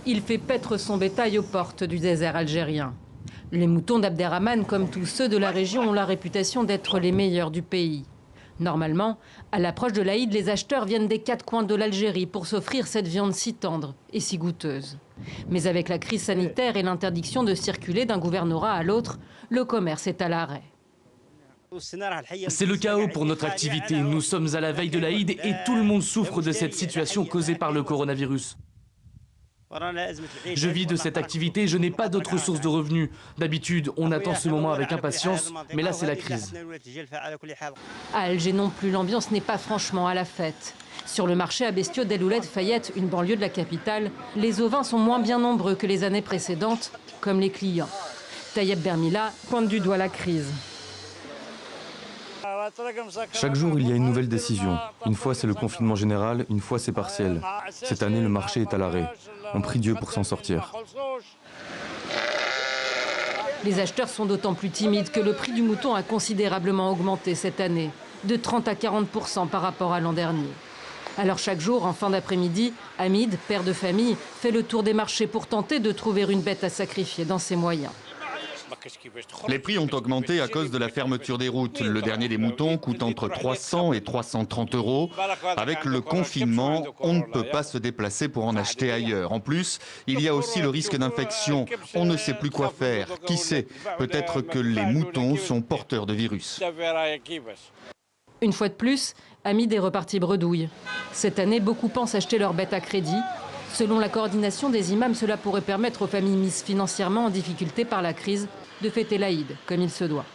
Il fait paître son bétail aux portes du désert algérien. Les moutons d'Abderrahmane, comme tous ceux de la région, ont la réputation d'être les meilleurs du pays. Normalement, à l'approche de l'Aïd, les acheteurs viennent des quatre coins de l'Algérie pour s'offrir cette viande si tendre et si goûteuse. Mais avec la crise sanitaire et l'interdiction de circuler d'un gouvernorat à l'autre, le commerce est à l'arrêt. C'est le chaos pour notre activité. Nous sommes à la veille de l'Aïd et tout le monde souffre de cette situation causée par le coronavirus. Je vis de cette activité, je n'ai pas d'autre source de revenus. D'habitude, on attend ce moment avec impatience, mais là c'est la crise. À Alger non plus, l'ambiance n'est pas franchement à la fête. Sur le marché à bestiaux d'El Ouled Fayette, une banlieue de la capitale, les ovins sont moins bien nombreux que les années précédentes, comme les clients. Tayeb Bermila pointe du doigt la crise. Chaque jour, il y a une nouvelle décision. Une fois, c'est le confinement général, une fois, c'est partiel. Cette année, le marché est à l'arrêt. On prie Dieu pour s'en sortir. Les acheteurs sont d'autant plus timides que le prix du mouton a considérablement augmenté cette année, de 30 à 40% par rapport à l'an dernier. Alors chaque jour, en fin d'après-midi, Hamid, père de famille, fait le tour des marchés pour tenter de trouver une bête à sacrifier dans ses moyens. Les prix ont augmenté à cause de la fermeture des routes. Le dernier des moutons coûte entre 300 et 330 €. Avec le confinement, on ne peut pas se déplacer pour en acheter ailleurs. En plus, il y a aussi le risque d'infection. On ne sait plus quoi faire. Qui sait, peut-être que les moutons sont porteurs de virus. Une fois de plus, Hamid est reparti bredouille. Cette année, beaucoup pensent acheter leur bête à crédit. Selon la coordination des imams, cela pourrait permettre aux familles mises financièrement en difficulté par la crise de fêter l'Aïd comme il se doit.